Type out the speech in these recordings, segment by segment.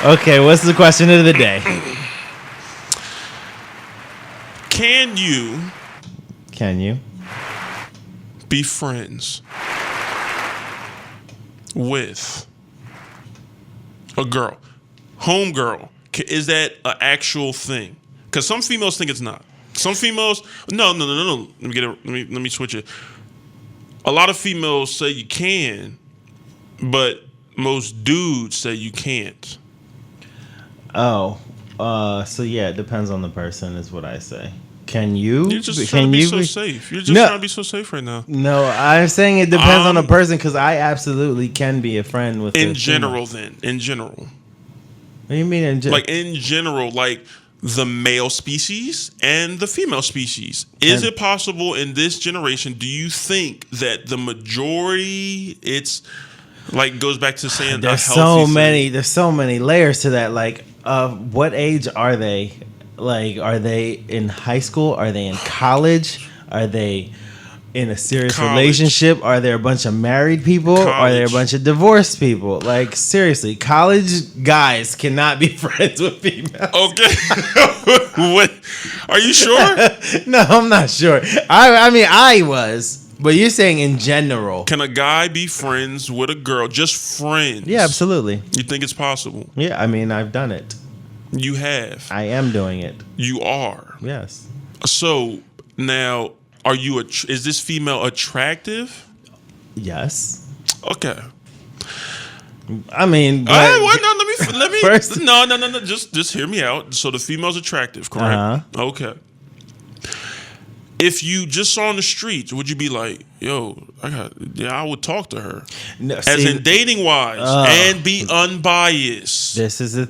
Okay, what's the question of the day? Can you Can you? be friends with a girl, homegirl? Is that an actual thing? Because some females think it's not. Some females, no. Let me get it. Let me switch it. A lot of females say you can, but most dudes say you can't. Oh, so yeah, it depends on the person, is what I say. Can you? You're just trying to be so safe. You're just trying to be so safe right now. No, I'm saying it depends on the person because I absolutely can be a friend with. In general, then in general. What do you mean in general? Like in general, like the male species and the female species. Is it possible in this generation? Do you think that the majority? It's like goes back to saying there's so many. There's so many layers to that. Like, what age are they? Like, are they in high school? Are they in college? Are they in a serious relationship? Are there a bunch of married people? Are there a bunch of divorced people? Like, seriously, college guys cannot be friends with females. Okay. What? Are you sure? No, I'm not sure. I mean, I was. But you're saying in general. Can a guy be friends with a girl? Just friends? Yeah, absolutely. You think it's possible? Yeah, I mean, I've done it. You have. I am doing it. You are. Yes. So now, are you? Is this female attractive? Yes. Okay. I mean, but let me. First, no. Just hear me out. So the female's attractive, correct? Okay. If you just saw on the streets, would you be like, "Yo, I would talk to her," no, as in dating wise, and be unbiased?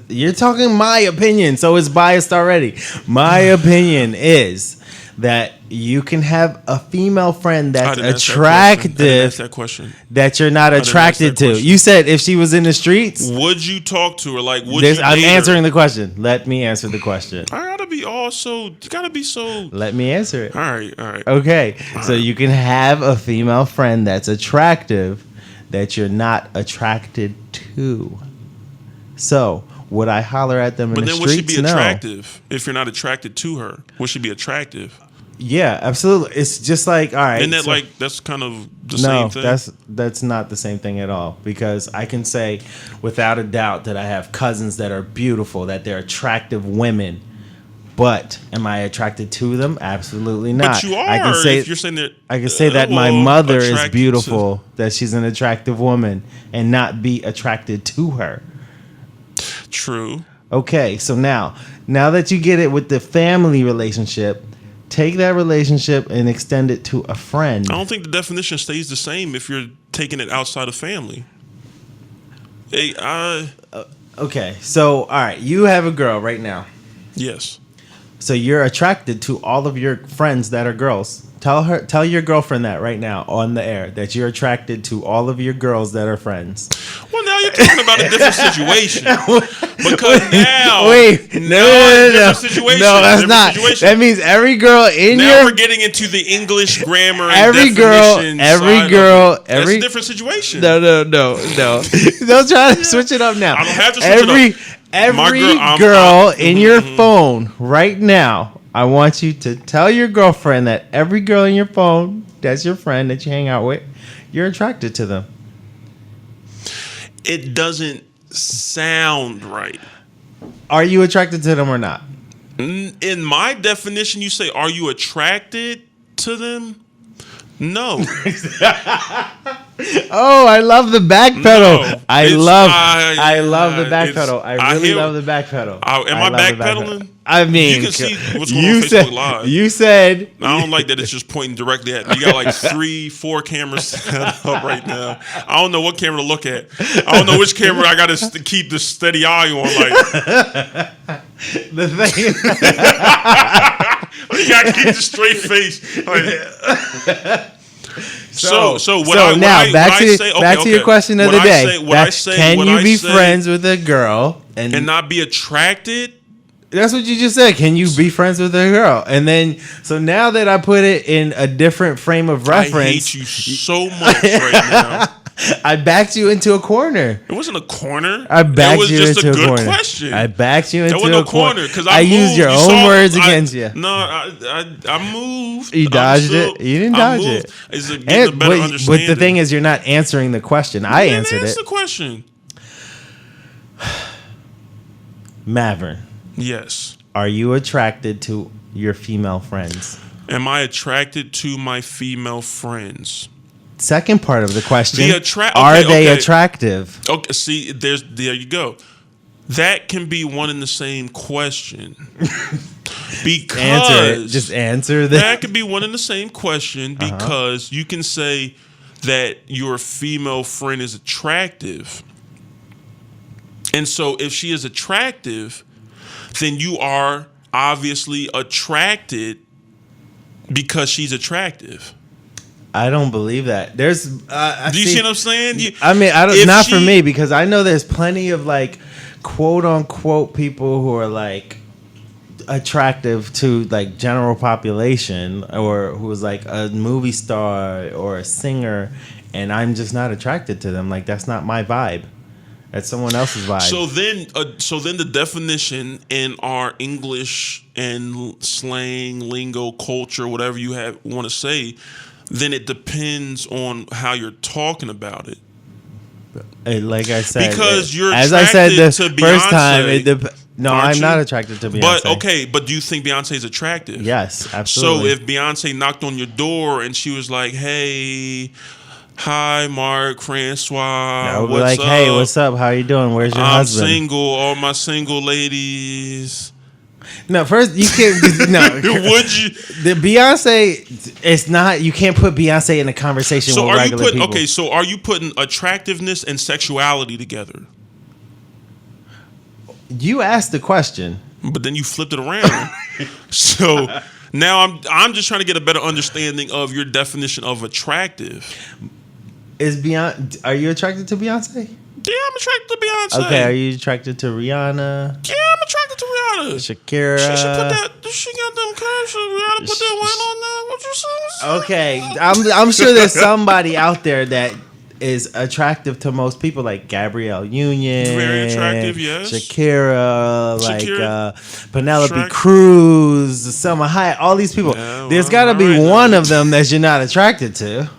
You're talking my opinion, so it's biased already. My opinion is that you can have a female friend that's attractive that you're not attracted to. You said if she was in the streets, would you talk to her? Like, would you? I'm answering the question. Let me answer the question. I gotta be you gotta be so. Let me answer it. All right. Okay, so you can have a female friend that's attractive that you're not attracted to. So would I holler at them in the streets? But then would she be attractive if you're not attracted to her? Would she be attractive? Yeah, absolutely. It's just like, all right. Isn't that that's kind of the same thing? No, that's not the same thing at all. Because I can say without a doubt that I have cousins that are beautiful, that they're attractive women. But am I attracted to them? Absolutely not. But you are. I can say, if you're saying that, I can say that my mother is beautiful, that she's an attractive woman, and not be attracted to her. True. Okay, so now that you get it with the family relationship, take that relationship and extend it to a friend. I don't think the definition stays the same if you're taking it outside of family. Okay, so all right, you have a girl right now. Yes. So you're attracted to all of your friends that are girls. Tell your girlfriend that right now on the air, that you're attracted to all of your girls that are friends. Well, now you're talking about a different situation. Because now, no, that's not. That means every girl in now we're getting into the English grammar. Every girl. That's a different situation. No. Don't try to switch it up now. I don't have to switch it up. Every girl in your phone right now, I want you to tell your girlfriend that every girl in your phone that's your friend that you hang out with, you're attracted to them. It doesn't sound right. Are you attracted to them or not? In my definition, you say, are you attracted to them? No. Oh, I love the back pedal. No, I love the back pedal. I really love the back pedal. Am I backpedaling? I mean, you can see what's going on Facebook Live. You said I don't like that it's just pointing directly at me. You got like 3-4 cameras set up right now. I don't know what camera to look at. I don't know which camera I got to keep the steady eye on. Like the thing. You got to keep the straight face. Like, back to your question of the day. Can you be friends with a girl and not be attracted? That's what you just said. Can you be friends with a girl? And then, so now that I put it in a different frame of reference, I hate you so much right now. I backed you into a corner. It wasn't a corner. I backed it was you just into a a good corner. question. I backed you into That wasn't a no corner because I used your own words against you. No, I moved. You dodged it. You didn't dodge it. It's getting a better understanding. But the thing is, you're not answering the question. I answered Answer it. the question. Maverick, Yes. are you attracted to your female friends? Am I attracted to my female friends? Second part of the question: Are they attractive? Okay, see, there you go. That can be one and the same question. Because Answer it. Just answer that. That could be one and the same question because you can say that your female friend is attractive. And so if she is attractive, then you are obviously attracted because she's attractive. I don't believe that. There's. Do you see what I'm saying? I mean, I don't. Not for me because I know there's plenty of like, quote unquote, people who are like attractive to like general population or who's like a movie star or a singer, and I'm just not attracted to them. Like that's not my vibe. That's someone else's vibe. So then the definition in our English and slang, lingo, culture, whatever you want to say, then it depends on how you're talking about it. Like I said, because you're as I said the to first Beyonce, time. No, I'm not attracted to Beyonce. But do you think Beyonce is attractive? Yes, absolutely. So if Beyonce knocked on your door and she was like, "Hey, hi, Mark, Francois, I would be like, up? Hey, what's up? How you doing? Where's your husband? I'm single. All my single ladies." No, first you can't. No, would you? The Beyonce, it's not. You can't put Beyonce in a conversation with regular people. Okay, so are you putting attractiveness and sexuality together? You asked the question, but then you flipped it around. So now I'm just trying to get a better understanding of your definition of attractive. Are you attracted to Beyonce? Yeah, I'm attracted to Beyonce. Okay, are you attracted to Rihanna? Yeah, I'm attracted to Rihanna. Shakira. She got them cash. Rihanna put that wine on there. What you saying? Okay, I'm sure there's somebody out there that is attractive to most people, like Gabrielle Union. Very attractive, yes. Shakira, like Penelope Cruz, Selma Hayek, all these people. Yeah, there's got to be one of them that you're not attracted to.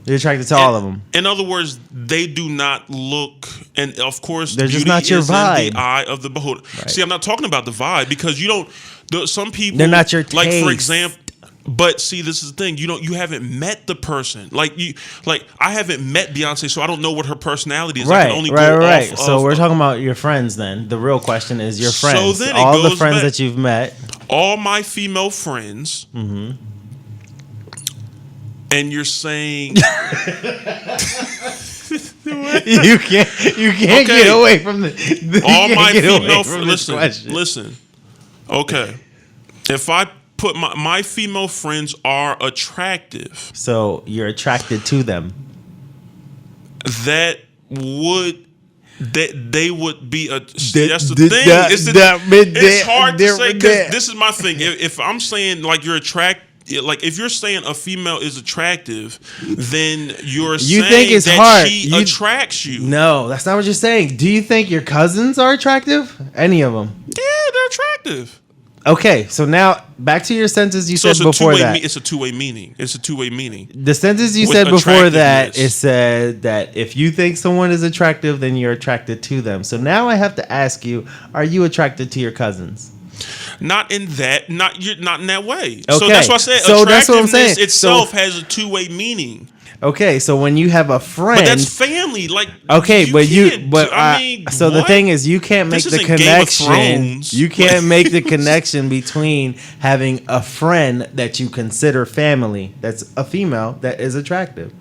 You're attracted to all of them. In other words, they do not look, and of course, they're just not your vibe. In the eye of the beholder. Right. See, I'm not talking about the vibe because you don't. Some people, they're not your taste. Like for example, but see, this is the thing. You haven't met the person. Like I haven't met Beyonce, so I don't know what her personality is. Right, I can only go off So we're talking about your friends. Then the real question is your friends. So then all the friends that you've met. All my female friends. Mm-hmm. And you're saying you can't get away from the all my female friends. Listen. Okay, if I put my female friends are attractive, so you're attracted to them. That they would be a. That's the thing. It's hard to say because this is my thing. If I'm saying like you're attracted. Like if you're saying a female is attractive, then you're saying it's that hard. She attracts you. No, that's not what you're saying. Do you think your cousins are attractive? Any of them? Yeah, they're attractive. Okay, so now back to your sentence you said before that. It's a two-way meaning. The sentence you said before that, it said that if you think someone is attractive, then you're attracted to them. So now I have to ask you, are you attracted to your cousins? Not in that, not in that way. Okay. So that's why I said attractiveness itself has a two-way meaning. Okay, so when you have a friend, but that's family. Like okay, so the thing is, you can't make the connection. You can't make the connection between having a friend that you consider family, that's a female that is attractive.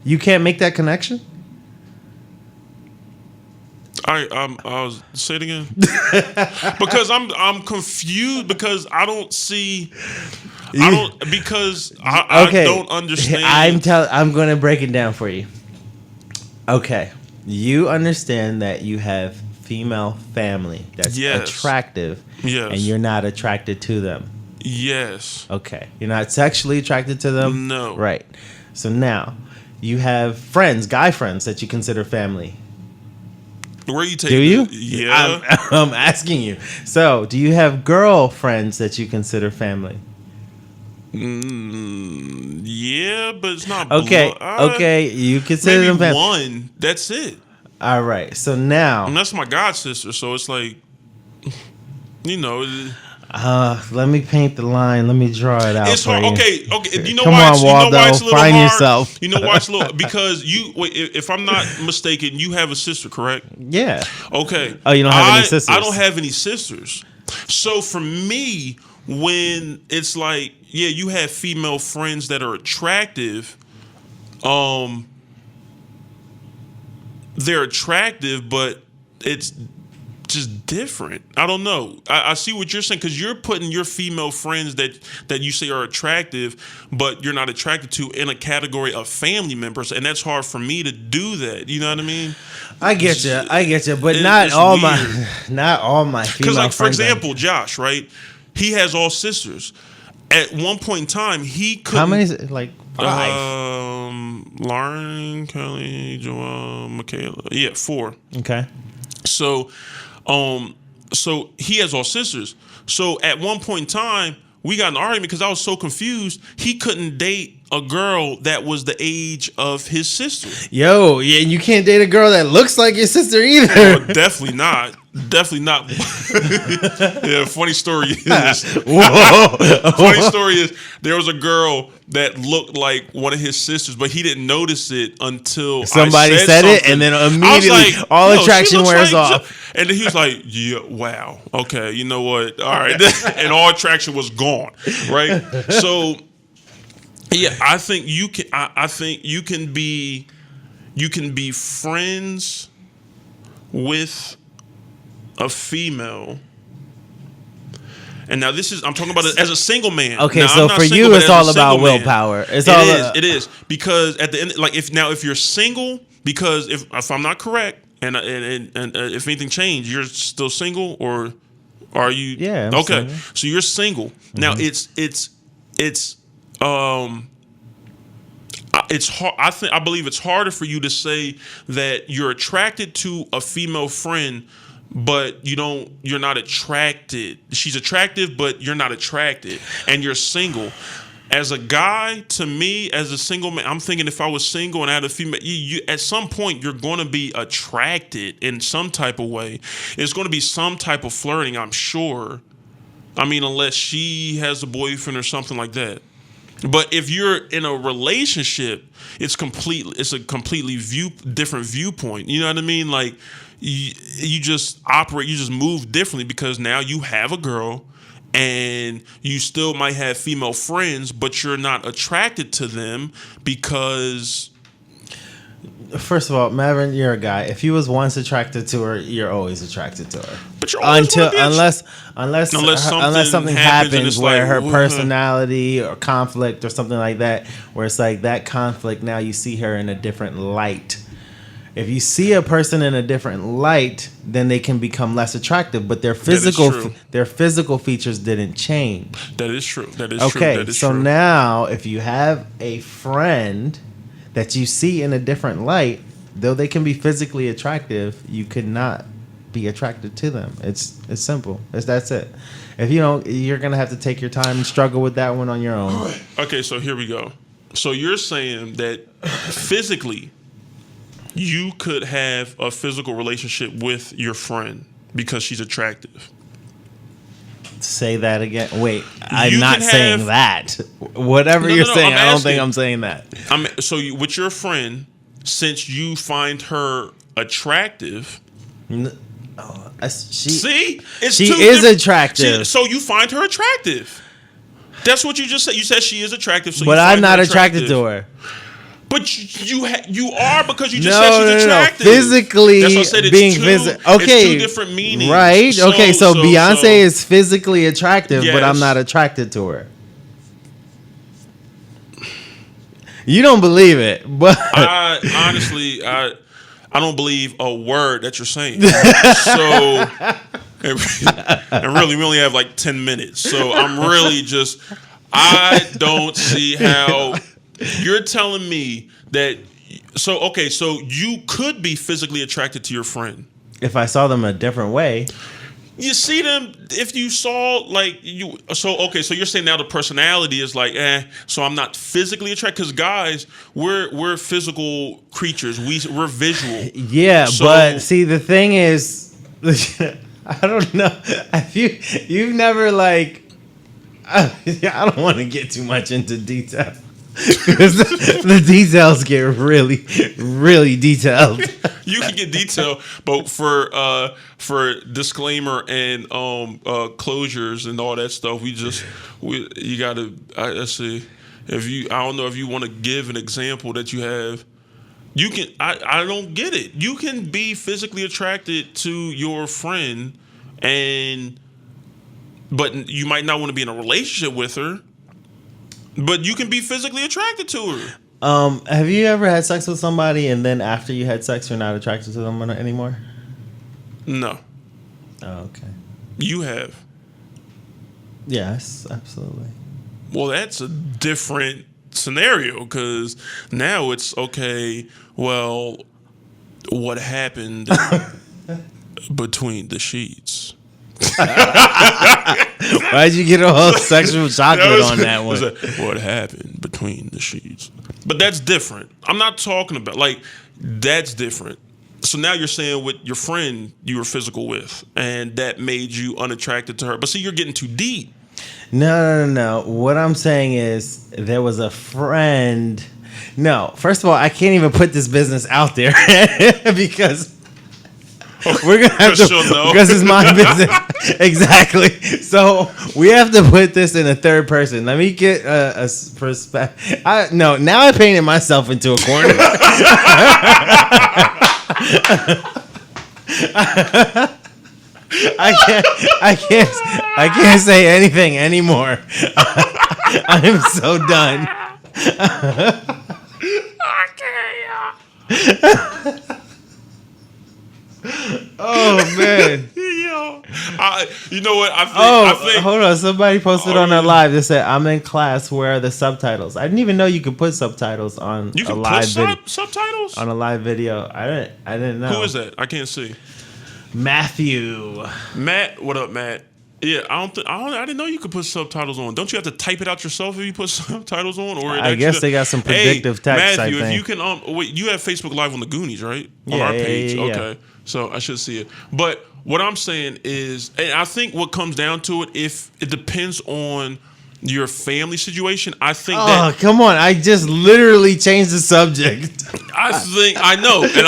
You can't make that connection. I was say it again because I'm confused because I don't see. I don't understand. I'm going to break it down for you. Okay, you understand that you have female family that's attractive, and you're not attracted to them. Yes. Okay, you're not sexually attracted to them. No. Right. So now, you have friends, guy friends that you consider family. Where are you taking? Do you? Yeah. I'm asking you. So, do you have girlfriends that you consider family? Yeah, but it's not. Okay. Okay. You consider Maybe them family. one. That's it. All right. So now, And that's my god sister. So it's like, you know, let me paint the line. Let me draw it out it's for hard. you. Okay. You know Come why? on, It's, you know Waldo. why it's a little Find hard. yourself. You know why it's a little because you. Wait, if I'm not mistaken, you have a sister, correct? Yeah. Okay. Oh, you don't have any sisters? I don't have any sisters. So for me, when it's like, yeah, you have female friends that are attractive, they're attractive, but it's just different. I don't know. I see what you're saying because you're putting your female friends that you say are attractive, but you're not attracted to in a category of family members, and that's hard for me to do that. You know what I mean? I get you, but It's not all weird. not all my female Because, like, for friends are- example, Josh, right? He has all sisters. At one point in time, he couldn't. how many? Like 5. Lauren, Kelly, Joelle, Michaela. Yeah, 4. Okay. So, so he has all sisters. So at one point in time, we got in an argument because I was so confused. He couldn't date a girl that was the age of his sister. Yo, yeah, you can't date a girl that looks like your sister either. Well, definitely not. Definitely not. Yeah, funny story is. Whoa. Funny story is there was a girl that looked like one of his sisters, but he didn't notice it until Somebody I said it, something. and then I was immediately all "Yo, she attraction looks wears like off. And then he was like, "Yeah, wow, okay, you know what? All right," and all attraction was gone, right? So, yeah, I think you can. I think you can be friends with a female. And now this is I'm talking about it as a single man. Okay, Now, so I'm not for single, you, but it's as a all about single man, willpower. It it is because at the end, like if you're single, because if I'm not correct, and if anything changed, you're still single, or are you? Yeah, I'm okay, single. so you're single now. It's hard. I believe it's harder for you to say that you're attracted to a female friend, but you're not attracted. She's attractive, but you're not attracted, and you're single. As a guy, to me, as a single man, I'm thinking if I was single and I had a female, you at some point you're going to be attracted in some type of way. It's going to be some type of flirting, I'm sure. I mean, unless she has a boyfriend or something like that. But if you're in a relationship, it's a completely different viewpoint. You know what I mean? Like you just operate, you just move differently because now you have a girl and you still might have female friends, but you're not attracted to them because. First of all, Maverick, you're a guy. If you was once attracted to her, you're always attracted to her. But you're always unless happens something and happens it's where like, her personality or conflict or something like that, where it's like that conflict, now you see her in a different light. If you see a person in a different light, then they can become less attractive, but their physical features didn't change. That is true. That is true. Okay, That is so true. now if you have a friend that you see in a different light, though they can be physically attractive, you could not be attracted to them. It's simple. That's it. If you don't, you're gonna have to take your time and struggle with that one on your own. Okay, so here we go. So you're saying that physically, you could have a physical relationship with your friend because she's attractive. Say that again. Wait, I'm You not can saying have- that. Whatever No, you're no, saying, I'm I don't think asking. I'm saying that. With your friend, since you find her attractive, see, it's She two is different- attractive. So you find her attractive. That's what you just said. You said she is attractive, so But you I'm find not her attracted to her. But you are because you just said she's No. attractive. Physically That's what I said, it's being two- physical. Okay, it's two different meanings. right? Okay, so Beyonce is physically attractive, but I'm Yes. not attracted to her. You don't believe it, but I honestly, I don't believe a word that you're saying. So, and really, we only have like 10 minutes. So I'm really I don't see how you're telling me So you could be physically attracted to your friend. If I saw them a different way. You see them if you saw like you. So you're saying now the personality is like so I'm not physically attracted because guys we're physical creatures. We're visual. Yeah, so, but see the thing is, I don't know. You've never like. I don't want to get too much into detail. Because the details get really, really detailed. You can get detailed, but for disclaimer and closures and all that stuff, you gotta. Let's see. I don't know if you want to give an example that you have. You can. I don't get it. You can be physically attracted to your friend, but you might not want to be in a relationship with her. But you can be physically attracted to her. Have you ever had sex with somebody and then after you had sex, you're not attracted to them anymore? No. Oh, okay. You have. Yes, absolutely. Well, that's a different scenario because now it's okay. Well, what happened between the sheets? Why'd you get a whole sexual chocolate on that one? What happened between the sheets? But that's different. I'm not talking about like that's different. So now you're saying with your friend you were physical with, and that made you unattracted to her. But see, you're getting too deep. No. What I'm saying is there was a friend. No, first of all, I can't even put this business out there because. We're gonna have to because it's my business. Exactly. So we have to put this in a third person. Let me get a perspective. Now I painted myself into a corner. I can't say anything anymore. I am so done. Oh man! You know what? I think. Hold on. Somebody posted on their live. They said, "I'm in class. Where are the subtitles?" I didn't even know you could put subtitles on a live video. Subtitles on a live video. I didn't know. Who is that? I can't see. Matthew. Matt, what up, Matt? Yeah, I didn't know you could put subtitles on. Don't you have to type it out yourself if you put subtitles on? Or I guess they got some predictive text. Matthew, I think. if you can, wait, you have Facebook Live on the Goonies, right? On our page, yeah. Okay. So I should see it. But what I'm saying is, and I think what comes down to it, if it depends on your family situation, I think that. Oh, come on! I just literally changed the subject. I know, and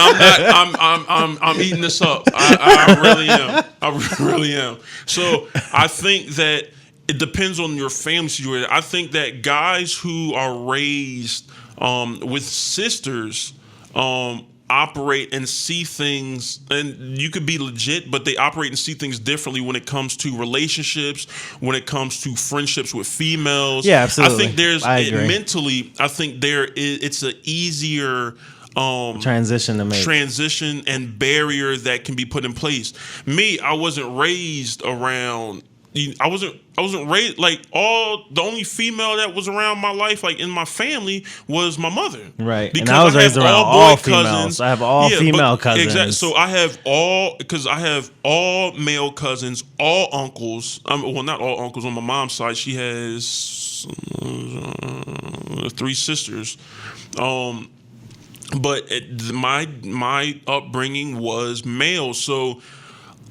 I'm eating this up. I really am. I really am. So I think that it depends on your family situation. I think that guys who are raised with sisters operate and see things, and you could be legit, but they operate and see things differently when it comes to relationships, when it comes to friendships with females. Yeah, absolutely. I think mentally, I think it's an easier transition and barrier that can be put in place. Me, I wasn't raised around. I wasn't raised like the only female that was around my life, like in my family, was my mother. Right, because and I was raised around all females. Cousins. I have all female cousins. Exactly. So I have all male cousins, all uncles. Well, not all uncles on my mom's side. She has 3 sisters. But my upbringing was male. So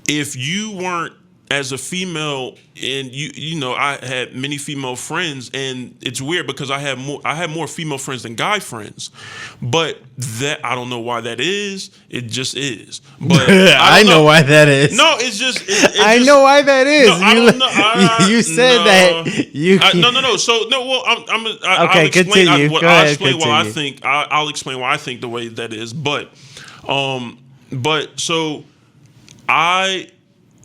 if you weren't as a female, and I had many female friends, and it's weird because I had more female friends than guy friends, but that I don't know why that is. It just is. But I know why that is. No, it's just. I know why that is. No, I don't know. You said that you. No. So no. Well, okay. I'll explain. Continue. I'll explain why I think. I'll explain why I think the way that is. But so I.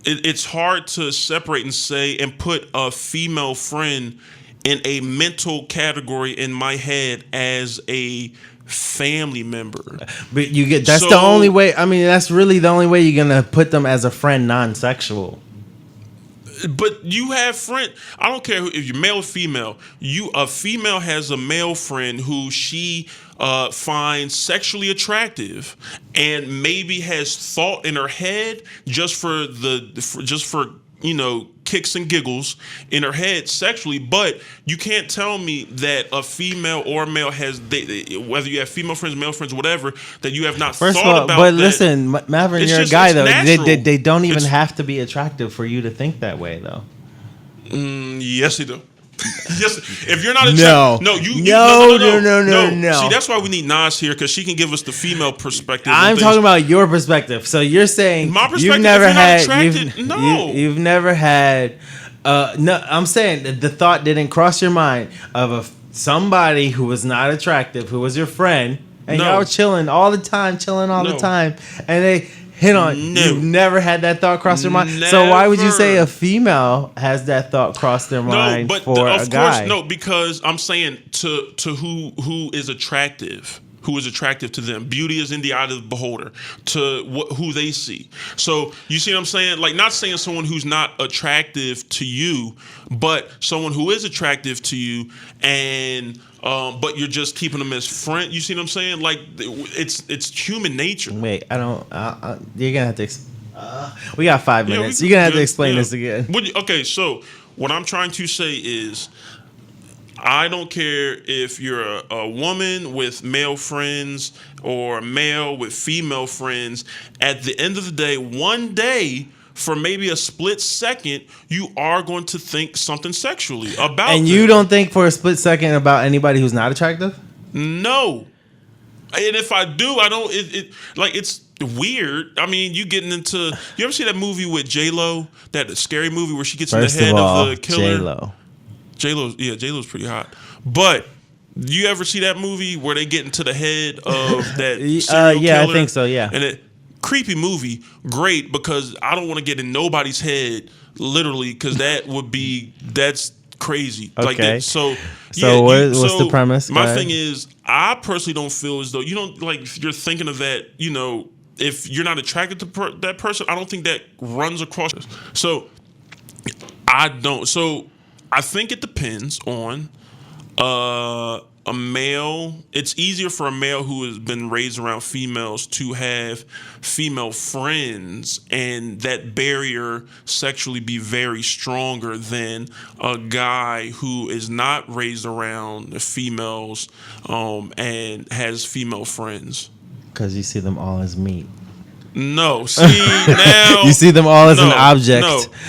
It's hard to separate and say and put a female friend in a mental category in my head as a family member. But that's the only way. I mean, that's really the only way you're gonna put them as a friend, non-sexual. But you have friend. I don't care if you're male or female. A female has a male friend who she finds sexually attractive, and maybe has thought in her head just for kicks and giggles in her head sexually. But you can't tell me that a female or a male has whether you have female friends, male friends, whatever, that you have not First thought of all, about. but that. listen, Maverick, It's you're just- a guy it's though. natural. They don't even It's- have to be attractive for you to think that way though. Yes, they do. Yes, if you're not No. attracted, No. See, that's why we need Nas here, because she can give us the female perspective. on I'm things. talking about your perspective. So you're saying My perspective, you've never if you're not had attracted, no. you've never had no, I'm saying that the thought didn't cross your mind of somebody who was not attractive, who was your friend, and No. y'all were chilling all the time, No. and they hit on. No. You've never had that thought cross your mind. So why would you say Never. a female has that thought cross their mind but for of a guy? course, no, because I'm saying to who is attractive. Who is attractive to them? Beauty is in the eye of the beholder. To who they see. So you see what I'm saying? Like, not saying someone who's not attractive to you, but someone who is attractive to you, and but you're just keeping them as friend. You see what I'm saying? Like, it's human nature. Wait, I don't. You're gonna have to. We got 5 Yeah, minutes. we You're gonna have to good, explain yeah. this again. Okay, so what I'm trying to say is, I don't care if you're a woman with male friends or a male with female friends. At the end of the day, one day, for maybe a split second, you are going to think something sexually about And them. you don't think for a split second about anybody who's not attractive? No. And if I do, I don't. It's weird. I mean, you getting into. You ever see that movie with J-Lo, that scary movie where she gets First in the head of all, of the killer? J-Lo. J-Lo's pretty hot. But you ever see that movie where they get into the head of that serial yeah, killer? I think so, yeah. And creepy movie, great, because I don't want to get in nobody's head, literally, because that's crazy. Like Okay. that. So what's the premise? Go My ahead. thing is, I personally don't feel as though you don't, like, if you're thinking of that, if you're not attracted to that person, I don't think that runs across. So I don't. So I think it depends on a male. It's easier for a male who has been raised around females to have female friends, and that barrier sexually be very stronger than a guy who is not raised around females and has female friends. Because you see them all as meat. No, see now You see them all as an object.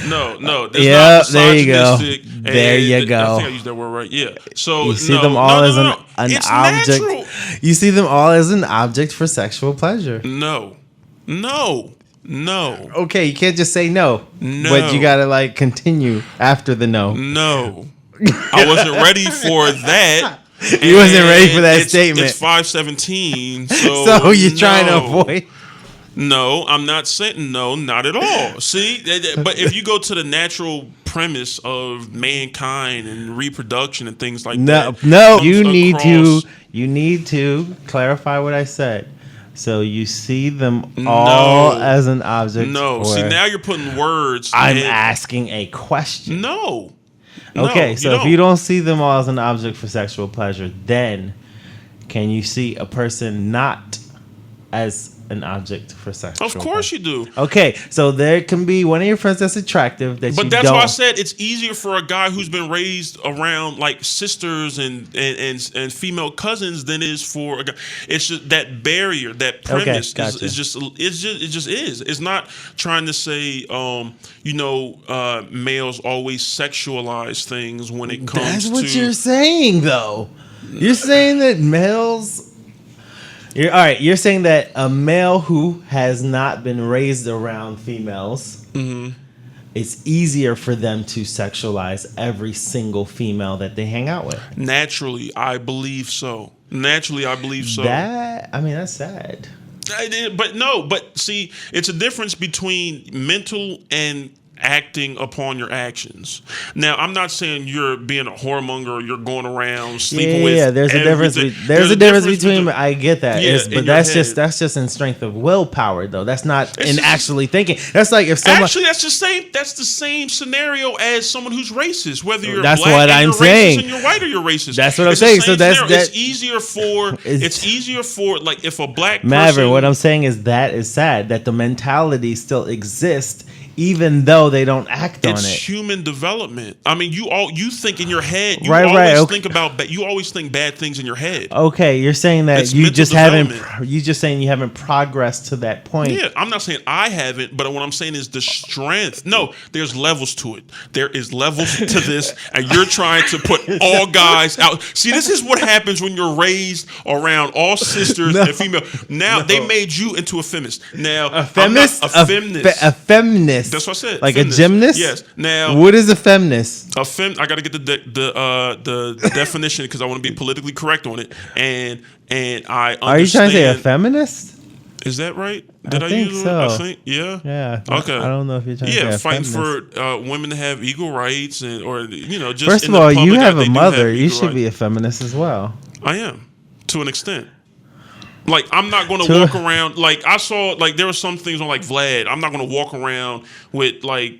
No. That's Yeah, not there you go. misogynistic, There you and go. I think I used that word right. Yeah. So You see them all as an It's object. natural. You see them all as an object for sexual pleasure. No. Okay, you can't just say no. No. But you gotta continue after the no. No. I wasn't ready for that. You wasn't ready for that It's statement. It's 5:17. So, So you're trying to no. avoid. No, I'm not saying no, not at all. See, but if you go to the natural premise of mankind and reproduction and things like that, No, comes you need to clarify what I said. So you see them all as an object. No, for- see, now you're putting words. I'm in- asking a question. No. Okay, No, so if you don't see them all as an object for sexual pleasure, then can you see a person not as an object for sexual Of course pleasure? you do. Okay, so there can be one of your friends that's attractive that you But that's don't. why I said it's easier for a guy who's been raised around like sisters and female cousins than it is for a guy. It's just that barrier, that premise gotcha. is just it just is. It's not trying to say males always sexualize things when it comes That's what to you're saying, though. You're saying that males. You're saying that a male who has not been raised around females, it's easier for them to sexualize every single female that they hang out with. Naturally, I believe so. That's sad. But see, it's a difference between mental and acting upon your actions. Now, I'm not saying you're being a whoremonger or you're going around sleeping with. Yeah, there's a difference. everything. There's a difference between. I get that, Yeah, It's- in but your that's head. just in strength of willpower, though. That's not It's in just- actually thinking. That's like if someone. Actually, that's the same. That's the same scenario as someone who's racist. Whether you're That's black what and I'm you're saying. racist and you're white or you're racist. That's what I'm It's the saying. same So that's- scenario. that- it's easier for it's easier for like if a black Maverick, person. what I'm saying is that is sad that the mentality still exists, even though they don't act on It's it. human development. I mean, you think in your head. You Right, always okay. think about. You always think bad things in your head. Okay, you're saying that It's you mental just haven't. development. You just saying you haven't progressed to that point. Yeah, I'm not saying I haven't, but what I'm saying is the strength. No, there's levels to it. There is levels to this, and you're trying to put all guys out. See, this is what happens when you're raised around all sisters and female. Now they made you into a feminist. Now A feminist, I'm not a feminist. a feminist. That's what I said. Like Feminist. a gymnast. Yes. Now What is a feminist? I got to get the definition because I want to be politically correct on it. And I understand. Are you trying to say a feminist? Is that right? Did I think use so. it? I think yeah. Yeah. Okay. I don't know if you're trying to say a fighting feminist. for women to have equal rights and just First in of the all, you public eye, have they a do mother. You equal should rights. be a feminist as well. I am to an extent. Like I'm not going To- to walk around like I saw like there were some things on like Vlad. I'm not going to walk around with like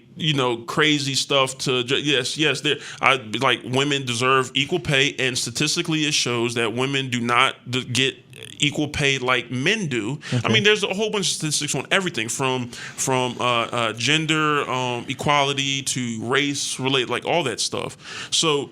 crazy stuff to yes there I like women deserve equal pay and statistically it shows that women do not get equal pay like men do. I mean there's a whole bunch of statistics on everything from gender equality to race relate like all that stuff. So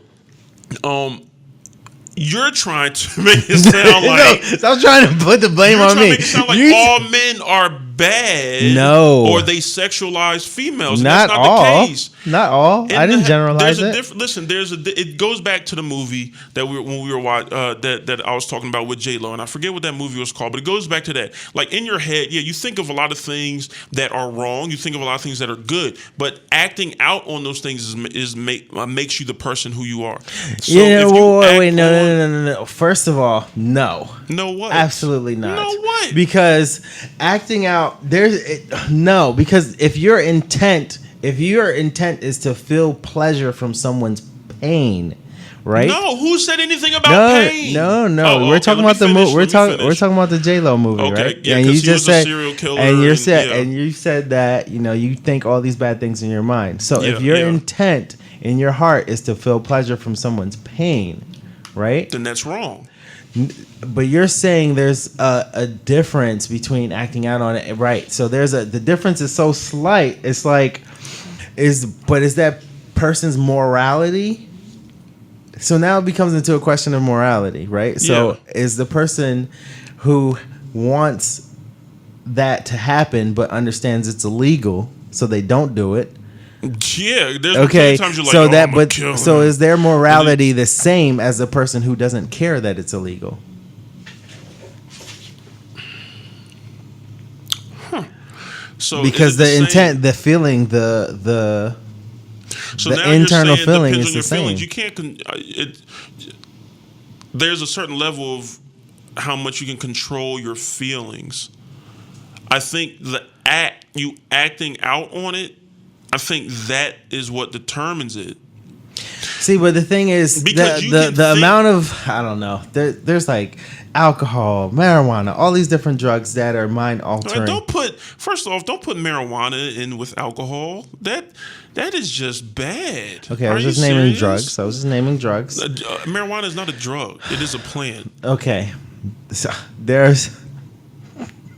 you're trying to make it sound like No, stop trying to put the blame you're on trying me. to make it sound like You- all men are bad. No. Or they sexualize females. And not that's not all. the case. Not all. I didn't generalize it. Listen, it goes back to the movie that when we were watching that I was talking about with J-Lo, and I forget what that movie was called, but it goes back to that. Like in your head, yeah, you think of a lot of things that are wrong, you think of a lot of things that are good, but acting out on those things makes you the person who you are. So Yeah, if you wait, act no. First of all, no. No what? Absolutely not. No what? Because acting out, because if your intent is to feel pleasure from someone's pain, right? No, who said anything about pain? No. Oh, We're okay, talking let about me finish, we're let me talking finish. about the J-Lo movie, Okay, right? yeah, and 'cause you he just was a said serial killer and you and- said yeah. and you said that you think all these bad things in your mind. So if Yeah, your yeah. intent in your heart is to feel pleasure from someone's pain, right? Then that's wrong. But you're saying there's a difference between acting out on it, right? So the difference is so slight. It's like, is that person's morality? So now it becomes into a question of morality, right? So is the person who wants that to happen but understands it's illegal, so they don't do it? Yeah, there's Okay, times you're like, so oh, that I'ma kill so him. is their morality the same as the person who doesn't care that it's illegal? So Because is it the same? intent, the feeling, the So the now you're internal saying feeling depends is on the your feelings. same. You can't. There's a certain level of how much you can control your feelings. I think you acting out on it. I think that is what determines it. See, but the thing is, Because you the can the think- amount of I don't know. There's like alcohol, marijuana, all these different drugs that are mind altering. Don't put marijuana in with alcohol. That is just bad. Okay, I Are was you just naming serious? drugs. I was just naming drugs. Marijuana is not a drug. It is a plant. Okay, so there's.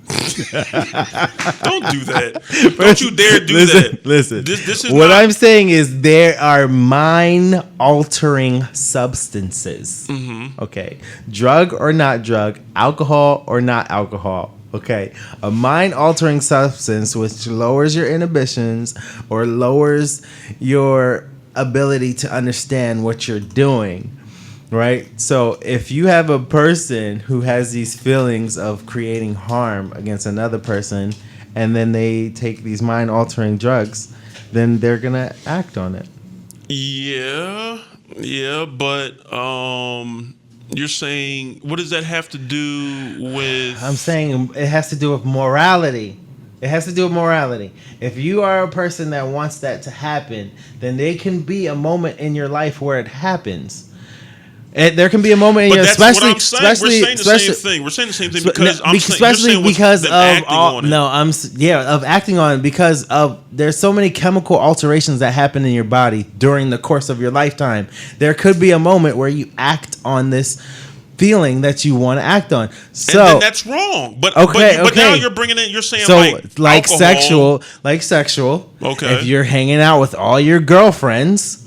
Don't do that. Don't you dare do that. Listen. This is what not, I'm saying is there are mind altering substances. Mm-hmm. Okay, drug or not drug, alcohol or not alcohol. Okay, a mind altering substance which lowers your inhibitions or lowers your ability to understand what you're doing. Right? So if you have a person who has these feelings of creating harm against another person and then they take these mind altering drugs, then they're going to act on it. Yeah, but you're saying what does that have to do with I'm saying it has to do with morality. It has to do with morality. If you are a person that wants that to happen, then there can be a moment in your life where it happens. And there can be a moment in But your, that's especially, what I'm saying. We're saying the especially, same thing. We're saying the same thing Spe- because no, I'm because- saying, you're especially saying what's because them of acting all, on it. no, of acting on it, because of there's so many chemical alterations that happen in your body during the course of your lifetime. There could be a moment where you act on this feeling that you want to act on. So And then that's wrong. But Okay, but now okay. you're bringing in. You're saying so like alcohol. sexual. Okay. If you're hanging out with all your girlfriends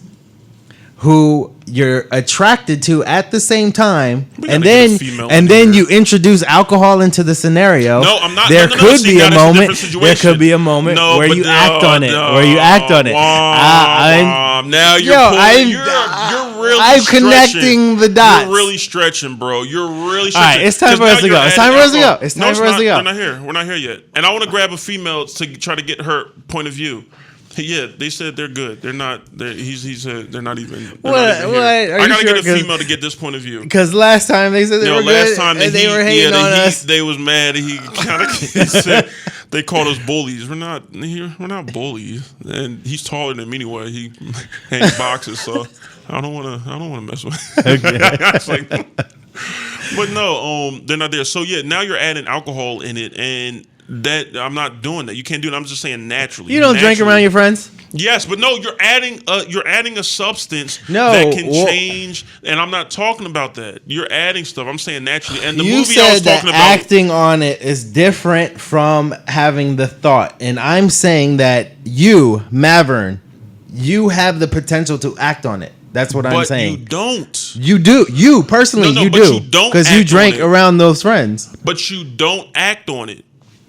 who you're attracted to at the same time, We and gotta get a then female and in then here. you introduce alcohol into the scenario. No, I'm not. There no, could see, be now a that's moment. different situation. There could be a moment No, where but you act on it. no, Where you act on it. Now you're Yo, pulling. I'm- You're really. I'm stretching. connecting the dots. You're really stretching, bro. You're really All right, stretching. it's time 'Cause for us now to you're go. It's adding time for us to go. alcohol. It's No, time for us to go. We're not here. We're not here yet. And I want to grab a female to try to get her point of view. Yeah, they said they're good. They're not. He said they're not even. They're not even here. Are I you gotta sure? get a female to get this point of view. Because last time they said they were Last good, time and they were hating on us. They was mad. He kind of said they called us bullies. We're not bullies. And he's taller than me anyway. He hangs boxes, so I don't want to mess with. It's like, but no, they're not there. So yeah, now you're adding alcohol in it, and that I'm not doing that. You can't do it. I'm just saying naturally. You don't drink around your friends? Yes, but no, you're adding a substance No, that can well- change, and I'm not talking about that. You're adding stuff. I'm saying naturally. And the You movie I was said that talking about, acting on it is different from having the thought, and I'm saying that you, Mavern, you have the potential to act on it. That's what I'm but saying. you don't. You do. You personally, No, you but do. you don't Because you act drank on it. around those friends. But you don't act on it.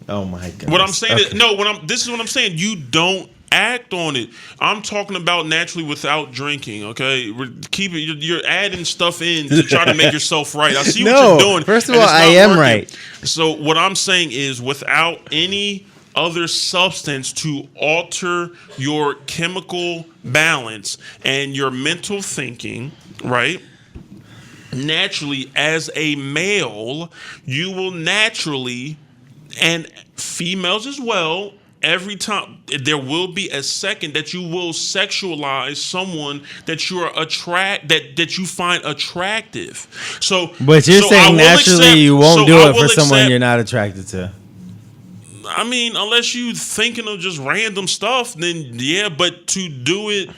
Oh my god. What I'm saying is no. This is what I'm saying. You don't act on it. I'm talking about naturally without drinking. Okay, keep it. You're adding stuff in to try to make yourself right. I see what No, you're doing. first of and all, it's not I am working. right. So what I'm saying is without any other substance to alter your chemical balance and your mental thinking, right? Naturally, as a male, you will naturally, and females as well, every time there will be a second that you will sexualize someone that you are that you find attractive. So, But you're so I saying will naturally accept- you won't so do I it for will someone accept- you're not attracted to. I mean, unless you thinking of just random stuff, then yeah. But to do it,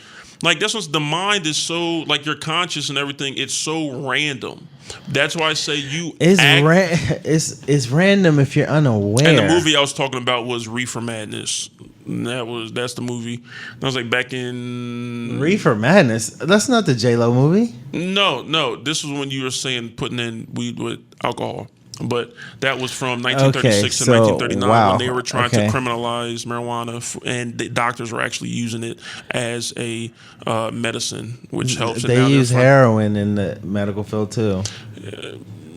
like that's what the mind is so like your conscious and everything. It's so random. That's why I say you. It's random if you're unaware. And the movie I was talking about was Reefer Madness. And that's the movie. That was like back in Reefer Madness. That's not the J-Lo movie. No. This was when you were saying putting in weed with alcohol. But that was from 1936 to so, 1939 wow, when they were trying okay. to criminalize marijuana, and the doctors were actually using it as a medicine, which helps. They use heroin in the medical field too.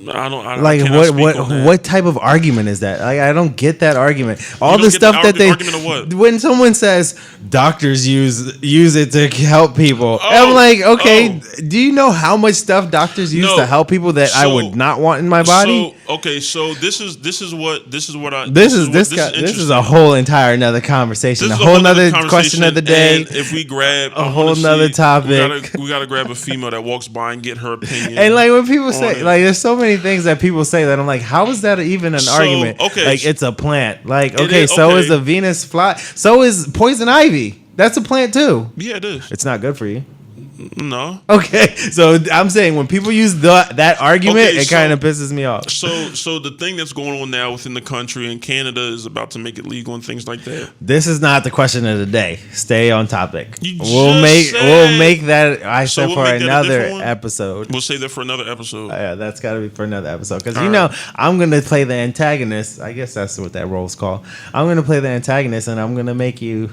I Like cannot speak on that. what type of argument is that? Like I don't get that argument. All don't the get stuff the that they argument of what? when someone says doctors use it to help people, Oh, I'm like, okay, do you know how much stuff doctors use No. to help people that I So- would not want in my body? So okay, so this is what This is interesting. a whole entire another conversation, This a is whole nother conversation, question of the day. And if we grab A whole nother topic. we gotta grab a female that walks by and get her opinion. And like when people say, it. like, there's so many things that people say that I'm like, how is that even an So, argument? okay. Like it's a plant. Like It okay, is- so okay. is the Venus fly. So is poison ivy. That's a plant too. Yeah, it is. It's not good for you. No. Okay, so I'm saying when people use that argument, Okay, it kind of pisses me off. So the thing that's going on now within the country and Canada is about to make it legal and things like that. This is not the question of the day. Stay on topic. You We'll just said- make that. I So said we'll for make that a another different one? episode. We'll save that for another episode. Yeah, that's got to be for another episode. Because, All you right. know, I'm going to play the antagonist. I guess that's what that role's called. I'm going to play the antagonist, and I'm going to make you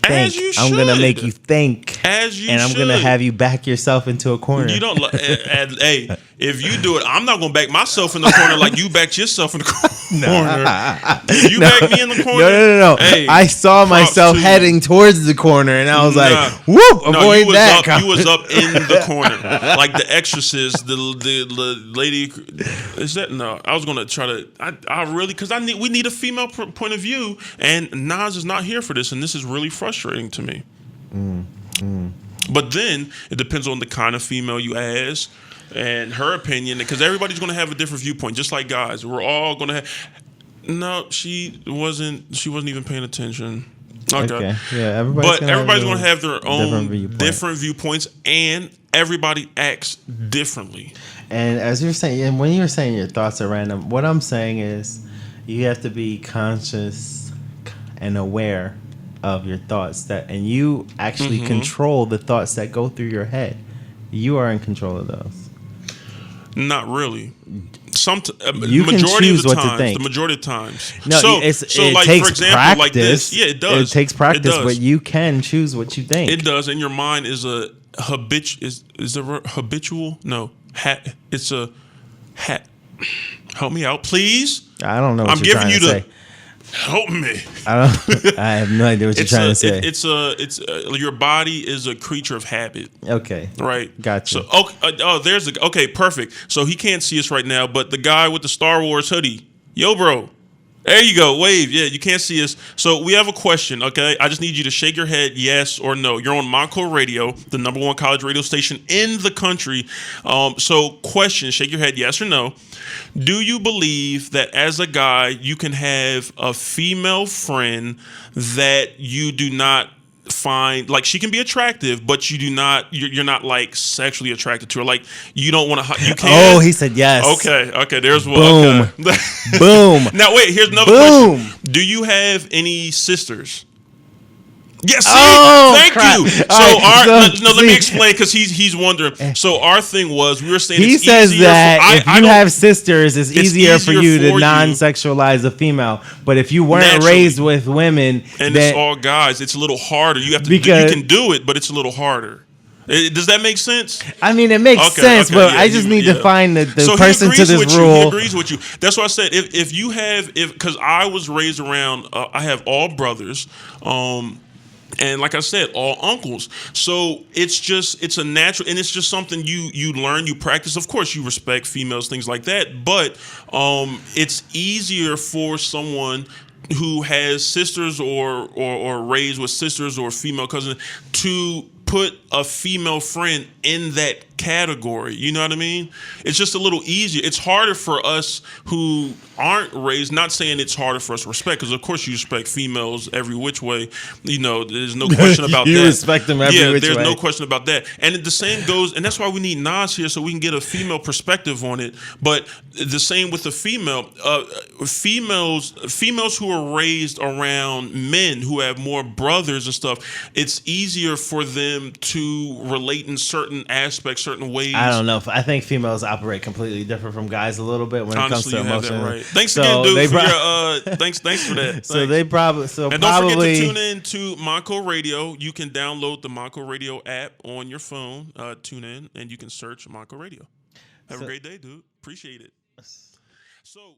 As think. you I'm gonna should. make you think. As you and I'm gonna should. have you back yourself into a corner. You don't. Hey, if you do it, I'm not gonna back myself in the corner like you backed yourself in the corner. If you back me in the corner, No. Hey, I saw myself to you. heading towards the corner, and I was like, Nah. "Whoop! No, Avoid you was that." up. You was up in the corner, like the Exorcist. The lady is that? No, I was gonna try to. I really because we need a female point of view, and Nas is not here for this, and this is really frustrating to me. But then it depends on the kind of female you ask and her opinion, because everybody's going to have a different viewpoint, just like guys. We're all going to have. No, she wasn't even paying attention. Okay. Yeah, everybody's going to have their own different viewpoints, and everybody acts differently. And as you're saying, and when you're saying your thoughts are random, what I'm saying is you have to be conscious and aware of your thoughts, and you actually control the thoughts that go through your head. You are in control of those. Not really. You can choose what to think. The majority of times. No, it like takes for example, practice. like this. Yeah, it does. It takes practice, but you can choose what you think. It does, and your mind is a habitual? No, hat. It's a hat. Help me out, please. I don't know. I'm giving you the. Help me. I have no idea what you're trying to say. It's your body is a creature of habit. Okay. Right. Gotcha. So okay, perfect. So he can't see us right now, but the guy with the Star Wars hoodie, yo, bro. There you go. Wave. Yeah, you can't see us. So we have a question, okay? I just need you to shake your head yes or no. You're on Monco Radio, the #1 college radio station in the country. So question, shake your head yes or no. Do you believe that as a guy, you can have a female friend that you do not find, like, she can be attractive, but you're not like sexually attracted to her, like you don't want to, you can. Oh, he said yes. Okay, there's one. Boom. Okay. Boom. Now wait, here's another question. Do you have any sisters? Yes. Thank you. So let me explain, because he's wondering. So our thing was, we were saying he it's says easier that if you have sisters, it's easier for you to for you. non-sexualize a female. But if you weren't raised with women, and it's all guys, it's a little harder. You have to. You can do it, but it's a little harder. Does that make sense? I mean, it makes sense, but I just need to find the person to this rule. He agrees with you. That's why I said because I was raised around, I have all brothers, and like I said, all uncles. So it's a natural, and it's just something you learn, you practice. Of course, you respect females, things like that. But it's easier for someone who has sisters or raised with sisters or female cousins to put a female friend in that category. You know what I mean? It's just a little easier. It's harder for us who aren't raised, not saying it's harder for us to respect, because of course you respect females every which way. You know, there's no question about that. You respect them every which way. Yeah, there's no question about that. And the same goes, and that's why we need Nas here, so we can get a female perspective on it. But the same with the female. Females who are raised around men who have more brothers and stuff, it's easier for them to relate in certain aspects, certain ways. I don't know. I think females operate completely different from guys a little bit when it comes to emotion. Right. Thanks again, dude, for your thanks for that. So they probably and don't forget to tune in to Monco Radio. You can download the Monco Radio app on your phone. Tune in and you can search Monco Radio. Have a great day, dude. Appreciate it. So